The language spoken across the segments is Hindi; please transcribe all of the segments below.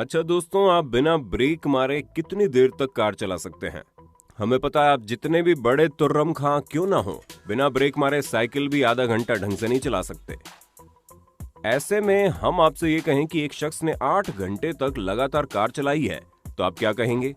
अच्छा दोस्तों, आप बिना ब्रेक मारे कितनी देर तक कार चला सकते हैं? हमें पता है आप जितने भी बड़े तुर्रम खां क्यों ना हो, बिना ब्रेक मारे साइकिल भी आधा घंटा ढंग से नहीं चला सकते। ऐसे में हम आपसे ये कहें कि एक शख्स ने 8 घंटे तक लगातार कार चलाई है, तो आप क्या कहेंगे?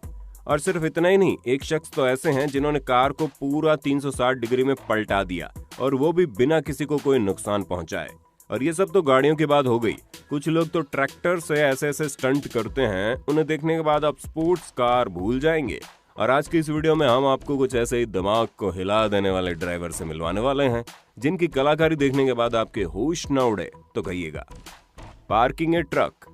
और सिर्फ इतना ही नहीं, एक शख्स तो ऐसे हैं जिन्होंने कार को पूरा 360 डिग्री में पलटा दिया, और वो भी बिना किसी को कोई नुकसान पहुंचाए। और ये सब तो गाड़ियों की बात हो गई। कुछ लोग तो ट्रैक्टर से ऐसे ऐसे स्टंट करते हैं, उन्हें देखने के बाद आप स्पोर्ट्स कार भूल जाएंगे। और आज की इस वीडियो में हम आपको कुछ ऐसे ही दिमाग को हिला देने वाले ड्राइवर से मिलवाने वाले हैं, जिनकी कलाकारी देखने के बाद आपके होश न उड़े तो कहिएगा। पार्किंग ए ट्रक।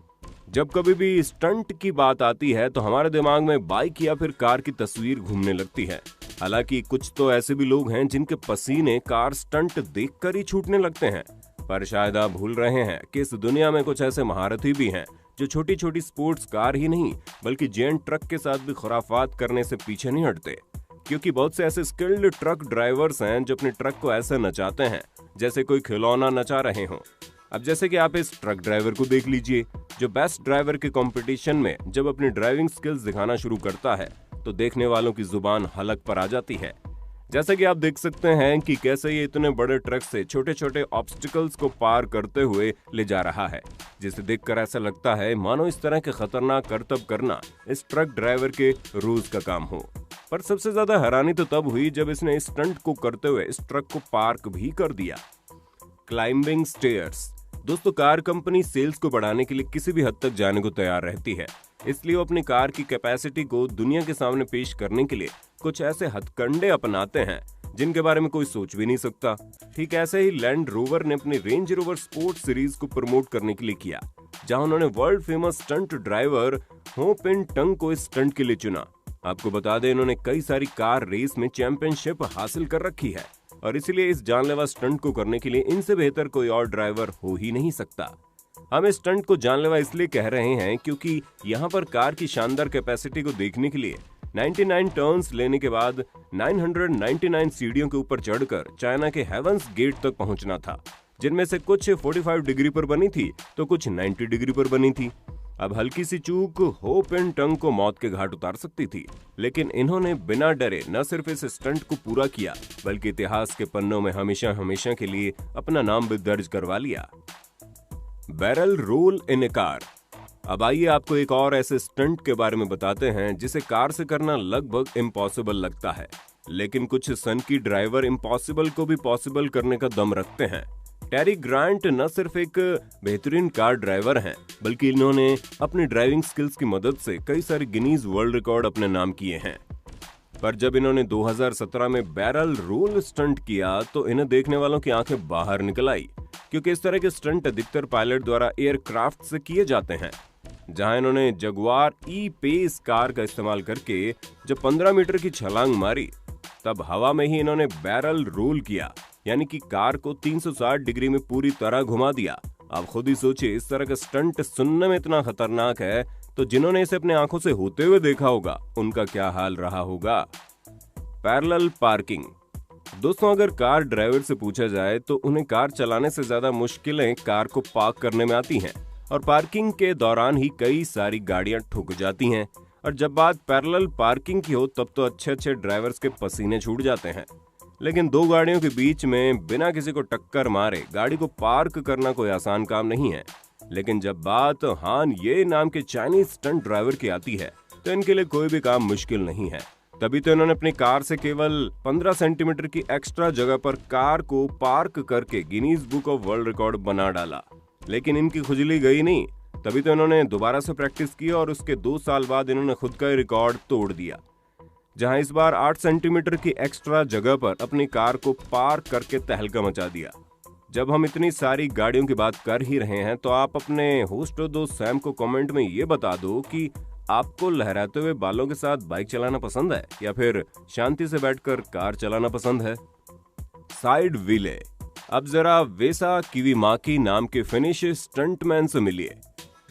जब कभी भी स्टंट की बात आती है तो हमारे दिमाग में बाइक या फिर कार की तस्वीर घूमने लगती है। हालांकि कुछ तो ऐसे भी लोग हैं जिनके पसीने कार स्टंट देखकर ही छूटने लगते हैं। पर शायद आप भूल रहे हैं कि इस दुनिया में कुछ ऐसे महारथी भी हैं जो छोटी छोटी स्पोर्ट्स कार ही नहीं बल्कि जेंट ट्रक के साथ भी खुराफात करने से पीछे नहीं हटते। क्योंकि बहुत से ऐसे स्किल्ड ट्रक ड्राइवर्स हैं जो अपने ट्रक को ऐसे नचाते हैं जैसे कोई खिलौना नचा रहे हों। अब जैसे कि आप इस ट्रक ड्राइवर को देख लीजिए, जो बेस्ट ड्राइवर के कंपटीशन में जब अपनी ड्राइविंग स्किल्स दिखाना शुरू करता है तो देखने वालों की जुबान हलक पर आ जाती है। जैसा कि आप देख सकते हैं कि कैसे ये इतने बड़े ट्रक से छोटे छोटे ऑब्स्टिकल्स को पार करते हुए ले जा रहा है, जिसे देखकर ऐसा लगता है मानो इस तरह के खतरनाक करतब करना इस ट्रक ड्राइवर के रोज का काम हो। पर सबसे ज्यादा हैरानी तो तब हुई जब इसने इस स्टंट को करते हुए इस ट्रक को पार्क भी कर दिया। Climbing stairs. दोस्तों, कार कंपनी सेल्स को बढ़ाने के लिए किसी भी हद तक जाने को तैयार रहती है, इसलिए वो अपनी कार की कैपेसिटी को दुनिया के सामने पेश करने के लिए कुछ ऐसे हथकंडे अपनाते हैं जिनके बारे में कोई सोच भी नहीं सकता। ठीक ऐसे ही लैंड रोवर ने अपनी रेंज रोवर स्पोर्ट सीरीज को प्रमोट करने के लिए किया, जहां उन्होंने वर्ल्ड फेमस स्टंट ड्राइवर हो पिन टंग को इस स्टंट के लिए चुना। आपको बता दें, इन्होंने कई सारी कार रेस में चैंपियनशिप हासिल कर रखी है और इसीलिए इस जानलेवा स्टंट को करने के लिए इनसे बेहतर कोई और ड्राइवर हो ही नहीं सकता। हम इस स्टंट को जानलेवा इसलिए कह रहे हैं क्योंकि यहाँ पर कार की शानदार कैपेसिटी को देखने के लिए 99 टर्न्स लेने के बाद 999 सीढ़ियों के ऊपर चढ़कर चाइना के हेवंस गेट तक पहुंचना था, जिनमें से कुछ 45 डिग्री पर बनी थी तो कुछ 90 डिग्री पर बनी थी। अब हल्की सी चूक हो पिन टंग को मौत के घाट उतार सकती थी, लेकिन इन्होंने बिना डरे न सिर्फ इस स्टंट को पूरा किया बल्कि इतिहास के पन्नों में हमेशा हमेशा के लिए अपना नाम भी दर्ज करवा लिया। Barrel roll in a car. अब आइए आपको एक और ऐसे स्टंट के बारे में बताते हैं जिसे कार से करना लगभग इम्पॉसिबल लगता है, लेकिन कुछ सनकी ड्राइवर इम्पॉसिबल को भी पॉसिबल करने का दम रखते हैं। टेरी ग्रांट न सिर्फ एक बेहतरीन कार ड्राइवर हैं, बल्कि इन्होंने अपनी ड्राइविंग स्किल्स की मदद से कई सारे गिनीज वर्ल्ड रिकॉर्ड अपने नाम किए हैं। पर जब इन्होंने 2017 में बैरल रोल स्टंट किया तो इन्हें देखने वालों की आंखें बाहर निकल आई, क्योंकि इस तरह के स्टंट अधिकतर पायलट द्वारा एयरक्राफ्ट से किए जाते हैं। जहां इन्होंने जगुआर ई पेस कार का इस्तेमाल करके जब 15 मीटर की छलांग मारी, तब हवा में ही इन्होंने बैरल रोल किया, यानी कि कार को 360 डिग्री में पूरी तरह घुमा दिया। आप खुद ही सोचिए, इस तरह का स्टंट सुनने में इतना खतरनाक है तो जिन्होंने इसे अपने आंखों से होते हुए देखा होगा उनका क्या हाल रहा होगा। Parallel parking. दोस्तों, अगर कार ड्राइवर से पूछा जाए तो उन्हें कार चलाने से ज्यादा मुश्किलें कार को पार्क करने में आती हैं, और पार्किंग के दौरान ही कई सारी गाड़ियां ठुक जाती हैं। और जब बात पैरेलल पार्किंग की हो तब तो अच्छे अच्छे ड्राइवर्स के पसीने छूट जाते हैं। लेकिन दो गाड़ियों के बीच में बिना किसी को टक्कर मारे गाड़ी को पार्क करना कोई आसान काम नहीं है। लेकिन जब बात हान ये नाम के चाइनीज स्टंट ड्राइवर की आती है तो इनके लिए कोई भी काम मुश्किल नहीं है। तभी तो इन्होंने अपनी कार से केवल 15 सेंटीमीटर की एक्स्ट्रा जगह पर कार को पार्क करके Guinness book of world record बना डाला। लेकिन इनकी खुजली गई नहीं, तभी तो इन्होंने दोबारा से प्रैक्टिस की और उसके 2 साल बाद इन्होंने खुद का रिकॉर्ड तोड़ दिया, जहां इस बार 8 सेंटीमीटर की एक्स्ट्रा जगह पर अपनी कार को पार्क करके तहलका मचा दिया। जब हम इतनी सारी गाड़ियों की बात कर ही रहे हैं तो आप अपने होस्ट और दोस्त सैम को कमेंट में ये बता दो कि आपको लहराते हुए बालों के साथ बाइक चलाना पसंद है या फिर शांति से बैठकर कार चलाना पसंद है। साइड व्हीले। अब जरा वेसा किवीमाकी नाम के फिनिश स्टंटमैन से मिलिए,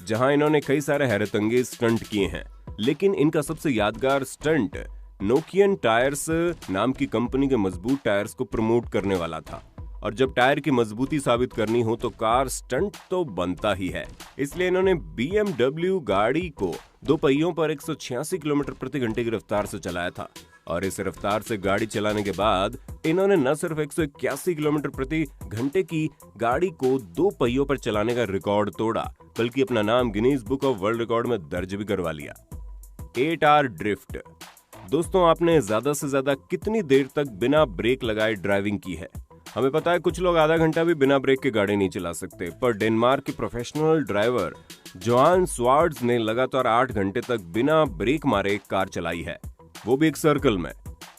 जहां इन्होंने कई सारे हैरतअंगेज स्टंट किए हैं, लेकिन इनका सबसे यादगार स्टंट नोकियन टायर्स नाम की कंपनी के मजबूत टायर्स को प्रमोट करने वाला था। और जब टायर की मजबूती साबित करनी हो तो कार स्टंट तो बनता ही है। इसलिए इन्होंने BMW गाड़ी को 2 पहियों पर 186 किलोमीटर प्रति घंटे की रफ्तार से चलाया था और इस रफ्तार से गाड़ी चलाने के बाद इन्होंने न सिर्फ 181 किलोमीटर प्रति घंटे की गाड़ी को 2 पहियों पर चलाने का रिकॉर्ड तोड़ा, बल्कि अपना नाम Guinness book of world record में दर्ज भी करवा लिया। 8R drift. दोस्तों, आपने ज्यादा से ज्यादा कितनी देर तक बिना ब्रेक लगाए ड्राइविंग की है? हमें पता है कुछ लोग आधा घंटा भी बिना ब्रेक के गाड़ी नहीं चला सकते, पर डेनमार्क के प्रोफेशनल ड्राइवर जोहान स्वार्ड्स ने लगातार 8 घंटे तक बिना ब्रेक मारे कार चलाई है, वो भी एक सर्कल में।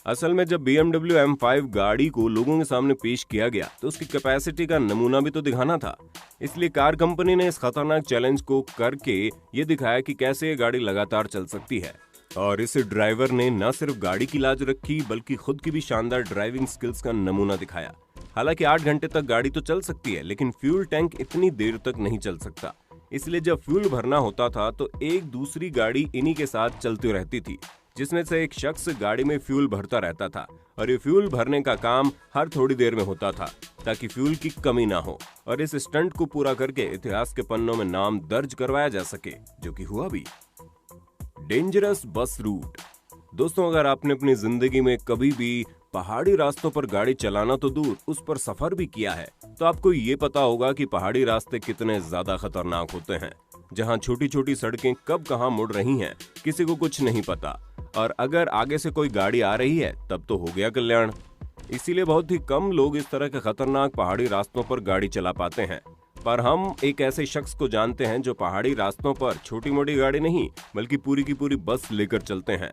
असल में जब BMW M5 गाड़ी को लोगों के सामने पेश किया गया तो उसकी कैपेसिटी का नमूना भी तो दिखाना था। इसलिए कार कंपनी ने इस खतरनाक चैलेंज को करके ये दिखाया कि कैसे ये गाड़ी लगातार चल सकती है। और इस ड्राइवर ने न सिर्फ गाड़ी की लाज रखी बल्कि खुद की भी शानदार ड्राइविंग स्किल्स का नमूना दिखाया। हालांकि 8 घंटे तक गाड़ी तो चल सकती है, लेकिन फ्यूल टैंक इतनी देर तक नहीं चल सकता। इसलिए जब फ्यूल भरना होता था तो एक दूसरी गाड़ी इन्हीं के साथ चलती रहती थी, जिसमें से एक शख्स गाड़ी में फ्यूल भरता रहता था और ये फ्यूल भरने का काम हर थोड़ी देर में होता था ताकि फ्यूल की कमी ना हो और इस स्टंट को पूरा करके इतिहास के पन्नों में नाम दर्ज करवाया जा सके, जो कि हुआ भी। Dangerous bus route. दोस्तों, अगर आपने अपनी जिंदगी में कभी भी पहाड़ी रास्तों पर गाड़ी चलाना तो दूर उस पर सफर भी किया है तो आपको ये पता होगा कि पहाड़ी रास्ते कितने ज्यादा खतरनाक होते हैं, जहां छोटी छोटी सड़कें कब कहां मुड़ रही हैं किसी को कुछ नहीं पता, और अगर आगे से कोई गाड़ी आ रही है तब तो हो गया कल्याण। इसीलिए बहुत ही कम लोग इस तरह के खतरनाक पहाड़ी रास्तों पर गाड़ी चला पाते हैं। पर हम एक ऐसे शख्स को जानते हैं जो पहाड़ी रास्तों पर छोटी मोटी गाड़ी नहीं बल्कि पूरी की पूरी बस लेकर चलते हैं।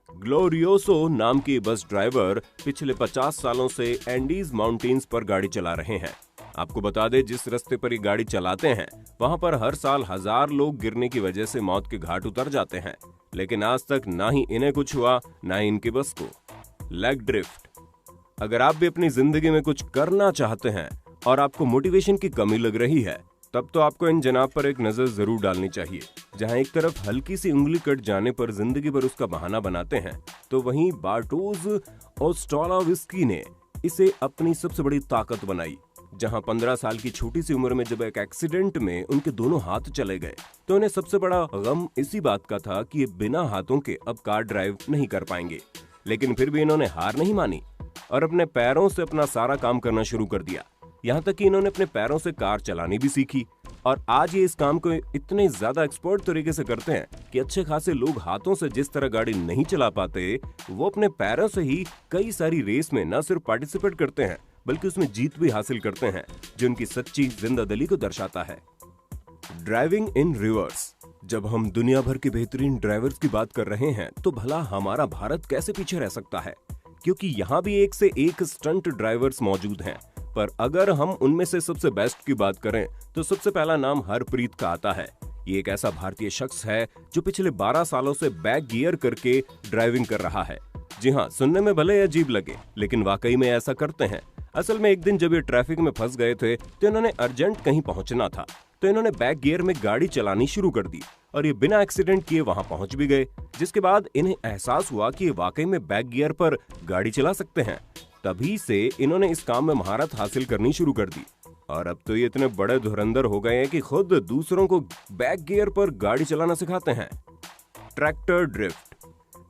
ग्लोरियोसो नाम की बस ड्राइवर पिछले 50 सालों से एंडीज माउंटेन्स पर गाड़ी चला रहे हैं। आपको बता दें, जिस रास्ते पर ये गाड़ी चलाते हैं वहां पर हर साल 1000 लोग गिरने की वजह से मौत के घाट उतर जाते हैं, लेकिन आज तक ना ही इन्हें कुछ हुआ ना ही इनकी बस को। Leg drift. अगर आप भी अपनी जिंदगी में कुछ करना चाहते हैं और आपको मोटिवेशन की कमी लग रही है तब तो आपको इन जनाब पर एक नजर जरूर डालनी चाहिए। जहां एक तरफ हल्की सी उंगली कट जाने पर जिंदगी भर उसका बहाना बनाते हैं, तो वहीं बार्टोज ओस्ट्रालोविस्की ने इसे अपनी सबसे बड़ी ताकत बनाई। जहां 15 साल की छोटी सी उम्र में जब एक एक्सीडेंट में उनके दोनों हाथ चले गए तो उन्हें सबसे बड़ा गम इसी बात का था कि ये बिना हाथों के अब कार ड्राइव नहीं कर पाएंगे। लेकिन फिर भी इन्होंने हार नहीं मानी और अपने पैरों से अपना सारा काम करना शुरू कर दिया। यहाँ तक कि इन्होंने अपने पैरों से कार चलानी भी सीखी और आज ये इस काम को इतने ज्यादा एक्सपर्ट तरीके से करते हैं कि अच्छे खासे लोग हाथों से जिस तरह गाड़ी नहीं चला पाते, वो अपने पैरों से ही कई सारी रेस में न सिर्फ पार्टिसिपेट करते हैं बल्कि उसमें जीत भी हासिल करते हैं, जो उनकी सच्ची जिंदादिली को दर्शाता है। Driving in reverse. जब हम दुनिया भर के बेहतरीन ड्राइवर्स की बात कर रहे हैं तो भला हमारा भारत कैसे पीछे रह सकता है, क्योंकि यहाँ भी एक से एक स्टंट ड्राइवर्स मौजूद हैं। पर अगर हम उनमें से सबसे बेस्ट की बात करें तो सबसे पहला नाम हरप्रीत का आता है। ये एक ऐसा भारतीय शख्स है जो पिछले 12 सालों से बैक गियर करके ड्राइविंग कर रहा है। जी हाँ, सुनने में भले अजीब लगे लेकिन वाकई में ऐसा करते हैं। असल में एक दिन जब ये ट्रैफिक में फंस गए थे तो इन्होंने अर्जेंट कहीं पहुंचना था, तो इन्होंने बैक गियर में गाड़ी चलानी शुरू कर दी और ये बिना एक्सीडेंट किए वहां पहुंच भी गए, जिसके बाद इन्हें एहसास हुआ कि ये वाकई में बैक गियर पर गाड़ी चला सकते हैं। तभी से इन्होंने इस काम में महारत हासिल करनी शुरू कर दी और अब तो ये इतने बड़े धुरंधर हो गए हैं कि खुद दूसरों को बैक गियर पर गाड़ी चलाना सिखाते हैं। Tractor drift.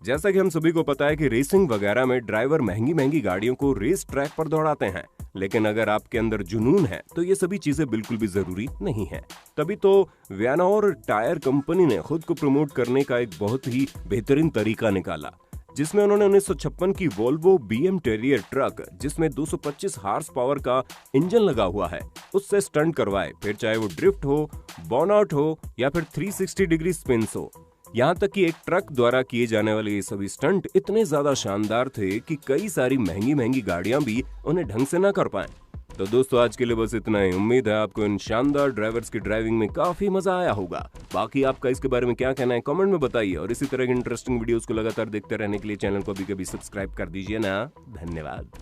जैसा कि हम सभी को पता है कि रेसिंग वगैरह में ड्राइवर महंगी महंगी गाड़ियों को रेस ट्रैक पर दौड़ाते हैं, लेकिन अगर आपके अंदर जुनून है तो ये सभी चीजें बिल्कुल भी जरूरी नहीं है। तभी तो वियानोर टायर कंपनी ने खुद को प्रमोट करने का एक बहुत ही बेहतरीन तरीका निकाला, जिसमें उन्होंने 1956 की वोल्वो BM टेरियर ट्रक, जिसमें 225 हार्स पावर का इंजन लगा हुआ है, उससे स्टंट करवाए, फिर चाहे वो ड्रिफ्ट हो, बर्नआउट हो या फिर 360 डिग्री स्पिन्स हो। यहाँ तक कि एक ट्रक द्वारा किए जाने वाले ये सभी स्टंट इतने ज्यादा शानदार थे कि कई सारी महंगी महंगी गाड़ियां भी उन्हें ढंग से ना कर पाएं। तो दोस्तों, आज के लिए बस इतना ही। उम्मीद है आपको इन शानदार ड्राइवर्स की ड्राइविंग में काफी मजा आया होगा। बाकी आपका इसके बारे में क्या कहना है कमेंट में बताइए और इसी तरह की इंटरेस्टिंग वीडियोस को लगातार देखते रहने के लिए चैनल को अभी कभी सब्सक्राइब कर दीजिए ना। धन्यवाद।